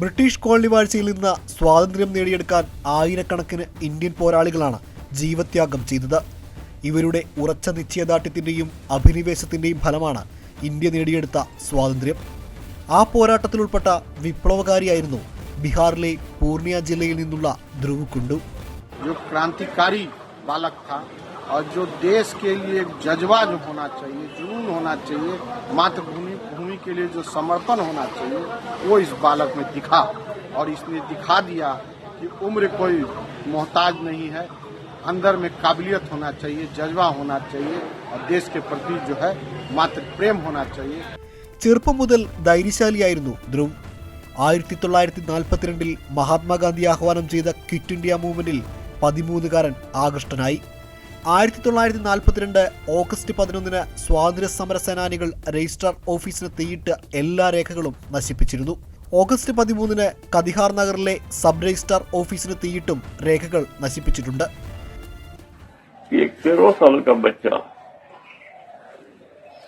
British colony വാഴ്ചയിൽ നിന്ന് സ്വാതന്ത്ര്യം നേടിയെടുക്കാൻ ആയിരക്കണക്കിന് ഇന്ത്യൻ പോരാളികളാണ് ജീവത്യാഗം ചെയ്തത്. ഇവരുടെ ഉറച്ച നിശ്ചയദാർഢ്യത്തിൻ്റെയും അഭിനിവേശത്തിൻ്റെയും ഫലമാണ് ഇന്ത്യ നേടിയെടുത്ത സ്വാതന്ത്ര്യം. ആ പോരാട്ടത്തിൽ ഉൾപ്പെട്ട വിപ്ലവകാരിയായിരുന്നു ബീഹാറിലെ പൂർണിയ ജില്ലയിൽ നിന്നുള്ള ധ്രുവ് കുണ്ടു. क्रांतिकारी बालक था और जो देश के लिए जज्बा जो होना चाहिए, जुनून होना चाहिए, मातृभूमि के लिए जो समर्पण होना चाहिए, वो इस बालक में दिखा और इसने दिखा दिया कि उम्र कोई मोहताज नहीं है, अंदर में काबिलियत होना चाहिए, जज्बा होना चाहिए और देश के प्रति जो है मातृ प्रेम होना चाहिए. ചെറുപ്പം മുതൽ ധൈര്യശാലിയായിരുന്നു ധ്രുവ്. 1942 മഹാത്മാഗാന്ധി ആഹ്വാനം ചെയ്ത ക്വിറ്റ് ഇന്ത്യ മൂവ്മെന്റിൽ 13കാരൻ ആകൃഷ്ടനായി. 1942 ഓഗസ്റ്റ് 11 സ്വാതന്ത്ര്യ സമര സേനാനികൾ രജിസ്ട്രാർ ഓഫീസിന് തീയിട്ട് എല്ലാ രേഖകളും നശിപ്പിച്ചിരുന്നു. ഓഗസ്റ്റ് 13 കതിഹാർ നഗറിലെ സബ് രജിസ്ട്രാർ ഓഫീസിന് തീയിട്ടും രേഖകൾ നശിപ്പിച്ചിട്ടുണ്ട്. 13 साल का बच्चा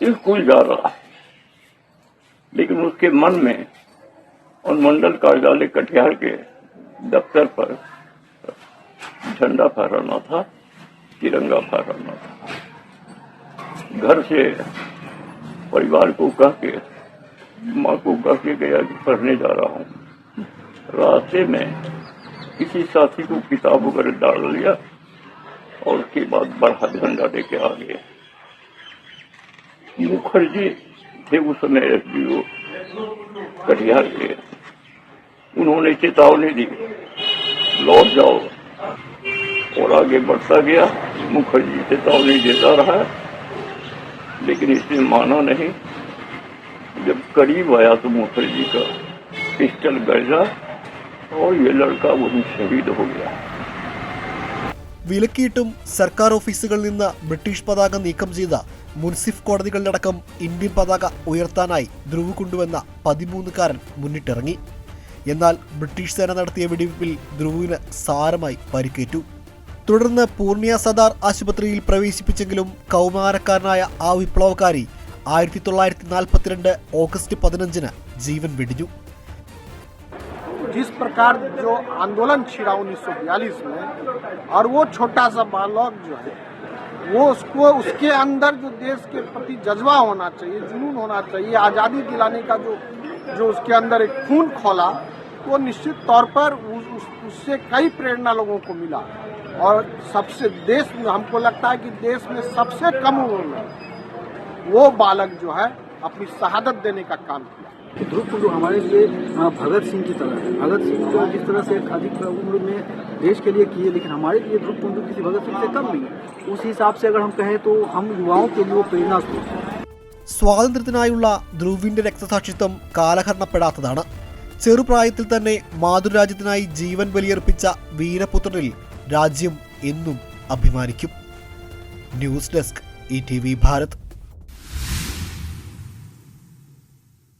स्कूल जा रहा है, लेकिन उसके मन में और मंडल कार्यालय कटिहार के दफ्तर पर झंडा फहराना था, तिरंगा फहराना था. घर से परिवार को कह के, माँ को कह के गया कि पढ़ने जा रहा हूँ. रास्ते में किसी साथी को किताब वगैरह डाल लिया और उसके बाद बड़ा झंडा लेके आ गए. मुखर्जी थे उस समय SDO कटिहार के. उन्होंने चेतावनी दी, लौट जाओ, और आगे बढ़ता गया. मुखर्जी चेतावनी देता रहा, लेकिन इसने माना नहीं. जब करीब आया तो मुखर्जी का पिस्टल गरजा और ये लड़का वहीं शहीद हो गया. വിലക്കിയിട്ടും സർക്കാർ ഓഫീസുകളിൽ നിന്ന് ബ്രിട്ടീഷ് പതാക നീക്കം ചെയ്ത മുൻസിഫ് കോടതികളിലടക്കം ഇന്ത്യൻ പതാക ഉയർത്താനായി ധ്രുവ് കൊണ്ടുവന്ന 13കാരൻ മുന്നിട്ടിറങ്ങി. എന്നാൽ ബ്രിട്ടീഷ് സേന നടത്തിയ വെടിവെപ്പിൽ ധ്രുവിന് സാരമായി പരിക്കേറ്റു. തുടർന്ന് പൂർണിയ സദാർ ആശുപത്രിയിൽ പ്രവേശിപ്പിച്ചെങ്കിലും കൗമാരക്കാരനായ ആ വിപ്ലവകാരി 1942 ഓഗസ്റ്റ് 15 ജീവൻ വെടിഞ്ഞു. जिस प्रकार जो आंदोलन छिड़ा 1942 में, और वो छोटा सा बालक जो है वो उसके अंदर जो देश के प्रति जज्बा होना चाहिए, जुनून होना चाहिए, आज़ादी दिलाने का जो उसके अंदर एक खून खोला, वो निश्चित तौर पर उससे कई प्रेरणा लोगों को मिला. और सबसे देश में हमको लगता है कि देश में सबसे कम उम्र में वो बालक जो है अपनी शहादत देने का काम किया. ध्रुव कुंडू हमारे लिए भगत सिंह की तरह है. भगत सिंह जो जिस तरह से अधिक उम्र में देश के लिए किए, लेकिन हमारे लिए ध्रुव कुंडू किसी भगत सिंह से कम नहीं है. उस हिसाब से अगर हम कहें तो हम युवाओं के लिए वो प्रेरणा स्रोत है. സ്വാതന്ത്ര്യത്തിനായുള്ള ധ്രുവിന്റെ രക്തസാക്ഷിത്വം കാലഹരണപ്പെടാത്തതാണ്. ചെറുപ്രായത്തിൽ തന്നെ മാതൃരാജ്യത്തിനായി ജീവൻ ബലിയർപ്പിച്ച വീരപുത്രനിൽ രാജ്യം എന്നും അഭിമാനിക്കും. News desk ETV Bharat.